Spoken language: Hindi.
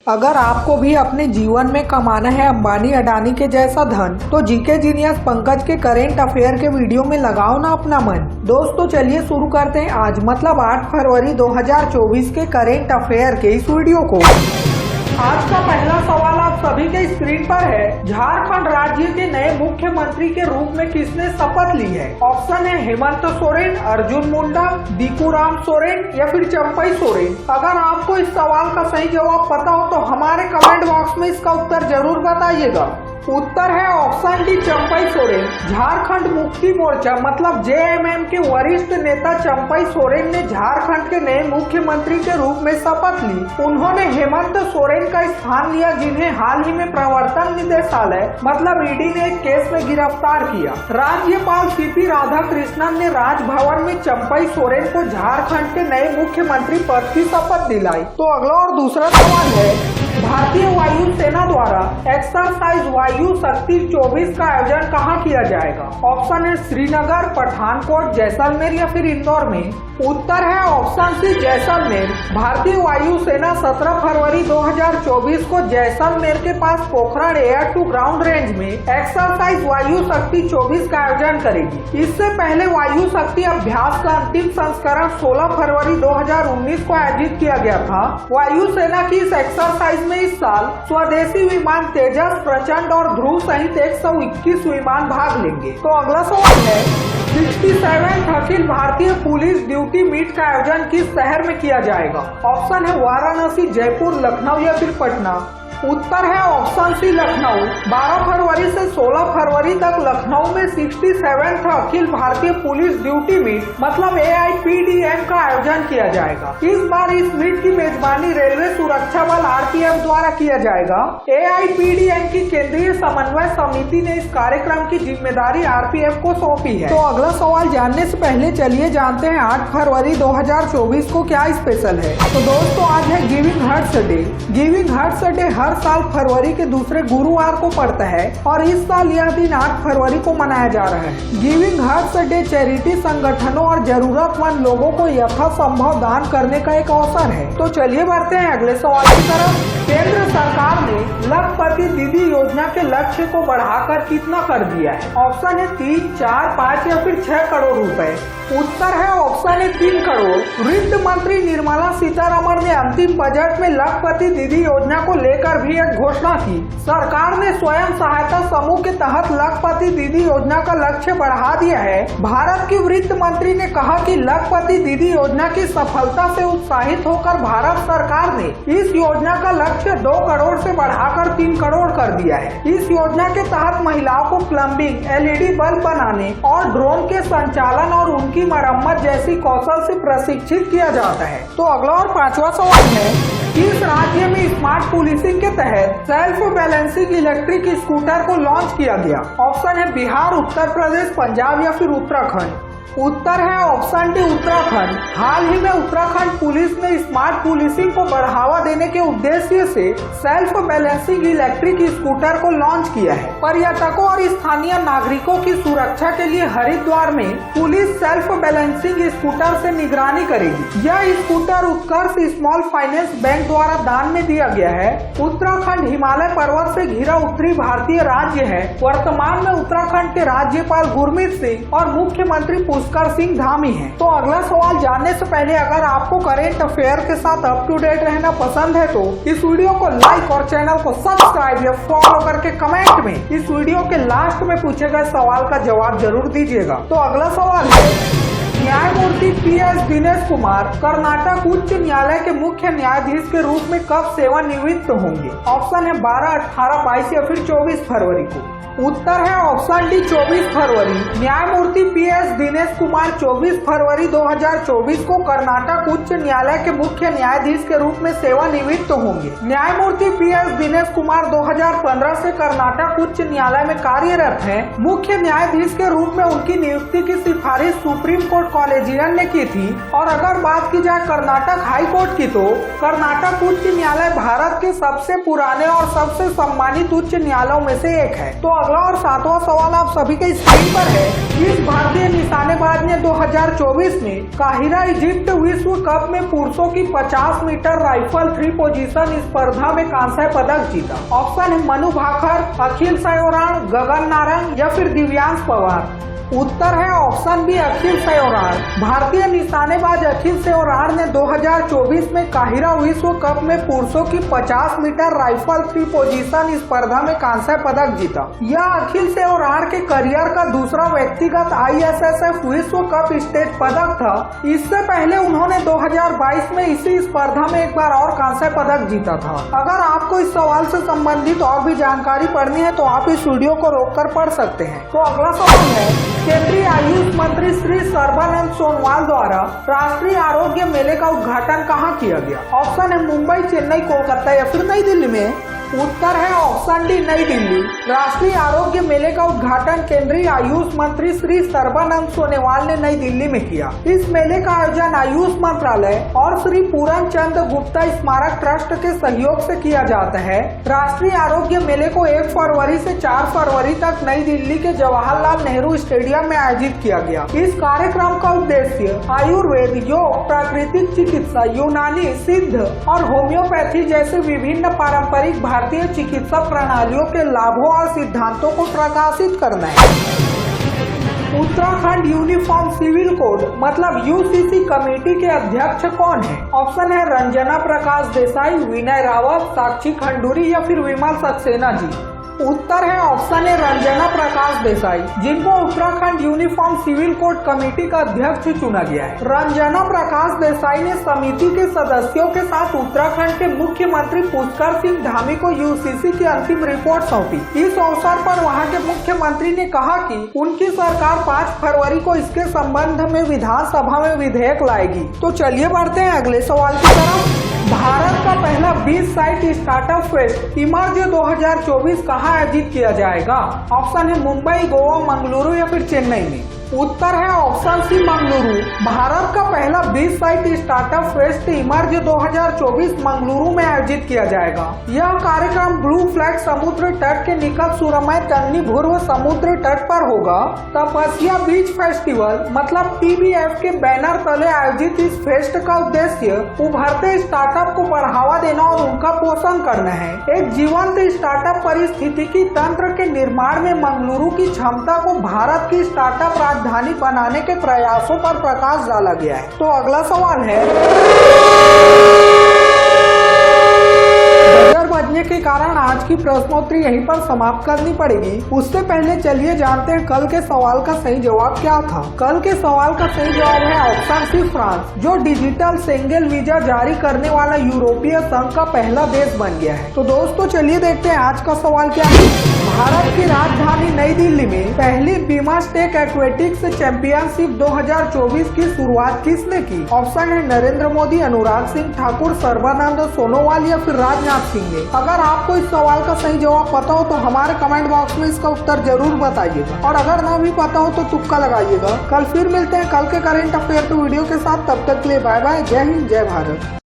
अगर आपको भी अपने जीवन में कमाना है अंबानी अडानी के जैसा धन, तो जीके जीनियस पंकज के करेंट अफेयर के वीडियो में लगाओ ना अपना मन। दोस्तों चलिए शुरू करते हैं आज मतलब 8 फरवरी 2024 के करेंट अफेयर के इस वीडियो को। आज का पहला सवाल आप सभी के स्क्रीन पर है। झारखंड राज्य के नए मुख्यमंत्री के रूप में किसने शपथ ली है? ऑप्शन है हेमंत सोरेन, अर्जुन मुंडा, दीकूराम सोरेन या फिर चंपई सोरेन। अगर आपको इस सवाल का सही जवाब पता हो तो हमारे कमेंट बॉक्स में इसका उत्तर जरूर बताइएगा। उत्तर है ऑप्शन डी चंपई सोरेन। झारखंड मुक्ति मोर्चा मतलब जेएमएम के वरिष्ठ नेता चंपई सोरेन ने झारखंड के नए मुख्यमंत्री के रूप में शपथ ली। उन्होंने हेमंत सोरेन का स्थान लिया, जिन्हें हाल ही में प्रवर्तन निदेशालय मतलब ईडी ने एक केस में गिरफ्तार किया। राज्यपाल सीपी राधाकृष्णन ने राजभवन में चंपई सोरेन को झारखंड के नए मुख्यमंत्री पद की शपथ दिलाई। तो अगला और दूसरा सवाल है, भारतीय वायु सेना द्वारा एक्सरसाइज वायु शक्ति 24 का आयोजन कहाँ किया जाएगा? ऑप्शन है श्रीनगर, पठानकोट, जैसलमेर या फिर इंदौर में। उत्तर है ऑप्शन सी जैसलमेर। भारतीय वायु सेना 17 फरवरी 2024 को जैसलमेर के पास Pokhran air to ground range में एक्सरसाइज वायु शक्ति 24 का आयोजन करेगी। इससे पहले वायु शक्ति अभ्यास का अंतिम संस्करण 16 फरवरी 2019 को आयोजित किया गया था। वायु सेना की इस एक्सरसाइज में इस साल स्वदेशी विमान तेजस, प्रचंड और ध्रुव सहित 121 विमान भाग लेंगे। तो अगला सवाल है, 67 Akhil Bharatiya police duty meet का आयोजन किस शहर में किया जाएगा? ऑप्शन है वाराणसी, जयपुर, लखनऊ या फिर पटना। उत्तर है ऑप्शन सी लखनऊ। 12 फरवरी से 16 फरवरी तक लखनऊ में 67 Akhil Bharatiya police duty meet मतलब AIPDM का आयोजन किया जाएगा। इस बार इस मीट की मेजबानी रेलवे सुरक्षा बल RPF द्वारा किया जाएगा। AIPDM की केंद्रीय समन्वय समिति ने इस कार्यक्रम की जिम्मेदारी RPF को सौंपी है। तो अगला सवाल जानने से पहले चलिए जानते हैं 8 फरवरी 2024 को क्या स्पेशल है। तो दोस्तों आज है giving hearts day. Giving hearts day हर साल फरवरी के दूसरे गुरुवार को पड़ता है और इस साल यह दिन 8 फरवरी को मनाया जा रहा है। गिविंग हार्ट्स डे चैरिटी संगठनों और जरूरतमंद लोगों को यथासंभव दान करने का एक अवसर है। तो चलिए बढ़ते हैं अगले सवाल की तरफ। केंद्र सरकार ने लखपति दीदी योजना के लक्ष्य को बढ़ाकर कितना कर दिया है? ऑप्शन है 3, 4, 5 या फिर 6 करोड़ रुपए। उत्तर है ऑप्शन है 3 करोड़। वित्त मंत्री निर्मला सीतारमण ने अंतिम बजट में लखपति दीदी योजना को लेकर भी एक घोषणा की। सरकार ने स्वयं सहायता समूह के तहत लखपति दीदी योजना का लक्ष्य बढ़ा दिया है। भारत की वित्त मंत्री ने कहा कि लखपति दीदी योजना की सफलता से उत्साहित होकर भारत सरकार ने इस योजना का लक्ष्य 2 करोड़ से बढ़ाकर 3 करोड़ कर दिया है। इस योजना के तहत महिलाओं को प्लम्बिंग, LED बल्ब बनाने और ड्रोन के संचालन और उनकी मरम्मत जैसी कौशल से प्रशिक्षित किया जाता है। तो अगला और 5वां सवाल है, किस राज्य में स्मार्ट पुलिसिंग के तहत सेल्फ बैलेंसिंग इलेक्ट्रिक स्कूटर को लॉन्च किया गया? ऑप्शन है बिहार, उत्तर प्रदेश, पंजाब या फिर उत्तराखंड। उत्तर है ऑप्शन डी उत्तराखंड। हाल ही में उत्तराखंड पुलिस ने स्मार्ट पुलिसिंग को बढ़ावा देने के उद्देश्य से सेल्फ बैलेंसिंग इलेक्ट्रिक स्कूटर को लॉन्च किया है। पर्यटकों और स्थानीय नागरिकों की सुरक्षा के लिए हरिद्वार में पुलिस सेल्फ बैलेंसिंग स्कूटर से निगरानी करेगी। यह स्कूटर उत्कर्ष स्मॉल फाइनेंस बैंक द्वारा दान में दिया गया है। उत्तराखंड हिमालय पर्वत से घिरा उत्तरी भारतीय राज्य है। वर्तमान में उत्तराखंड के राज्यपाल गुरमीत सिंह और मुख्यमंत्री पुष्कर सिंह धामी है। तो अगला सवाल जानने से पहले अगर आपको करेंट अफेयर के साथ अप टू डेट रहना पसंद है तो इस वीडियो को लाइक और चैनल को सब्सक्राइब या फॉलो करके कमेंट में इस वीडियो के लास्ट में पूछे गए सवाल का जवाब जरूर दीजिएगा। तो अगला सवाल है, न्यायमूर्ति PS दिनेश कुमार कर्नाटक उच्च न्यायालय के मुख्य न्यायाधीश के रूप में कब सेवानिवृत्त होंगे? ऑप्शन है 12, 18, 22 या फिर 24 फरवरी को। उत्तर है ऑप्शन डी 24 फरवरी। न्यायमूर्ति PS दिनेश कुमार 24 फरवरी 2024 को कर्नाटक उच्च न्यायालय के मुख्य न्यायाधीश के रूप में सेवानिवृत्त होंगे। न्यायमूर्ति PS दिनेश कुमार 2015 से कर्नाटक उच्च न्यायालय में कार्यरत हैं। मुख्य न्यायाधीश के रूप में उनकी नियुक्ति की सिफारिश सुप्रीम कोर्ट कॉलेजियन ने की थी। और अगर बात की जाए कर्नाटक हाई कोर्ट की, तो कर्नाटक उच्च न्यायालय भारत के सबसे पुराने और सबसे सम्मानित उच्च न्यायालयों में से एक है। तो अगला और 7वां सवाल आप सभी के स्क्रीन पर है। इस भारतीय निशानेबाज ने 2024 में काहिरा इजिप्ट विश्व कप में पुरुषों की 50 मीटर राइफल 3 पोजीशन स्पर्धा में कांस्य पदक जीता? ऑप्शन है मनु भाकर, अखिल सयोराण, गगन नारंग या फिर दिव्यांश पवार। उत्तर है ऑप्शन बी अखिल सयोराण। भारतीय निशानेबाज अखिल सयोराण ने 2024 में काहिरा विश्व कप में पुरुषों की 50 मीटर राइफल 3 पोजीशन स्पर्धा में कांस्य पदक जीता। यह अखिल सयोराण के करियर का दूसरा व्यक्तिगत ISSF विश्व कप स्टेट पदक था। इससे पहले उन्होंने 2022 में इसी स्पर्धा में एक बार और कांस्य पदक जीता था। अगर आपको इस सवाल से संबंधित और भी जानकारी पढ़नी है तो आप इस वीडियो को रोककर पढ़ सकते हैं। तो अगला सवाल है, केंद्रीय आयुष मंत्री श्री सर्बानंद सोनोवाल द्वारा राष्ट्रीय आरोग्य मेले का उद्घाटन कहाँ किया गया? ऑप्शन है मुंबई, चेन्नई, कोलकाता या फिर नई दिल्ली में। उत्तर है ऑप्शन डी नई दिल्ली। राष्ट्रीय आरोग्य मेले का उद्घाटन केंद्रीय आयुष मंत्री श्री सर्बानंद सोनोवाल ने नई दिल्ली में किया। इस मेले का आयोजन आयुष मंत्रालय और श्री पूरन चंद गुप्ता स्मारक ट्रस्ट के सहयोग से किया जाता है। राष्ट्रीय आरोग्य मेले को 1 फरवरी से 4 फरवरी तक नई दिल्ली के जवाहरलाल नेहरू स्टेडियम में आयोजित किया गया। इस कार्यक्रम का उद्देश्य आयुर्वेद, योग, प्राकृतिक चिकित्सा, यूनानी, सिद्ध और होम्योपैथी जैसे विभिन्न पारंपरिक भारतीय चिकित्सा प्रणालियों के लाभों और सिद्धांतों को प्रकाशित करना है। उत्तराखंड यूनिफॉर्म सिविल कोड मतलब UCC कमेटी के अध्यक्ष कौन है? ऑप्शन है रंजना प्रकाश देसाई, विनय रावत, साक्षी खंडूरी या फिर विमल सक्सेना जी। उत्तर है ऑप्शन है रंजना प्रकाश देसाई, जिनको Uttarakhand uniform civil code committee का अध्यक्ष चुना गया है। रंजना प्रकाश देसाई ने समिति के सदस्यों के साथ उत्तराखंड के मुख्यमंत्री पुष्कर सिंह धामी को UCC की अंतिम रिपोर्ट सौंपी। इस अवसर पर वहां के मुख्यमंत्री ने कहा कि उनकी सरकार 5 फरवरी को इसके संबंध में विधानसभा में विधेयक लाएगी। तो चलिए बढ़ते हैं अगले सवाल की तरफ। भारत का पहला 20 साइट स्टार्टअप फेस्ट इमर्ज 2024 कहाँ आयोजित किया जाएगा? ऑप्शन है मुंबई, गोवा, मंगलुरु या फिर चेन्नई में। उत्तर है ऑप्शन सी मंगलुरु। भारत का पहला 20 site startup fest emerge 2024 Mangaluru में आयोजित किया जाएगा। यह कार्यक्रम ब्लू फ्लैग समुद्र तट के निकट सुरमय तन्नी भूर्व समुद्र तट पर होगा। तपस्या बीच फेस्टिवल मतलब TBF के बैनर तले आयोजित इस फेस्ट का उद्देश्य उभरते स्टार्टअप को बढ़ावा देना और उनका पोषण करना है। एक जीवंत स्टार्टअप पारिस्थितिकी तंत्र के निर्माण में मंगलुरु की क्षमता को भारत की स्टार्टअप राजधानी बनाने के प्रयासों पर प्रकाश डाला गया है। तो अगला सवाल है, बजर बजने के कारण आज की प्रश्नोत्तरी यहीं पर समाप्त करनी पड़ेगी। उससे पहले चलिए जानते हैं कल के सवाल का सही जवाब क्या था। कल के सवाल का सही जवाब है ऑप्शन सी फ्रांस, जो डिजिटल सिंगल वीजा जारी करने वाला यूरोपीय संघ का पहला देश बन गया है। तो दोस्तों चलिए देखते हैं आज का सवाल क्या है। भारत की राजधानी नई दिल्ली में पहली बिम्स्टेक एक्वेटिक्स चैंपियनशिप 2024 की शुरुआत किसने की? ऑप्शन है नरेंद्र मोदी, अनुराग सिंह ठाकुर, सर्बानंद सोनोवाल या फिर राजनाथ सिंह ने। अगर आपको इस सवाल का सही जवाब पता हो तो हमारे कमेंट बॉक्स में इसका उत्तर जरूर बताइएगा, और अगर ना भी पता हो तो तुक्का लगाइएगा। कल फिर मिलते हैं कल के करंट अफेयर के वीडियो के साथ। तब तक के लिए बाय बाय। जय हिंद, जय भारत।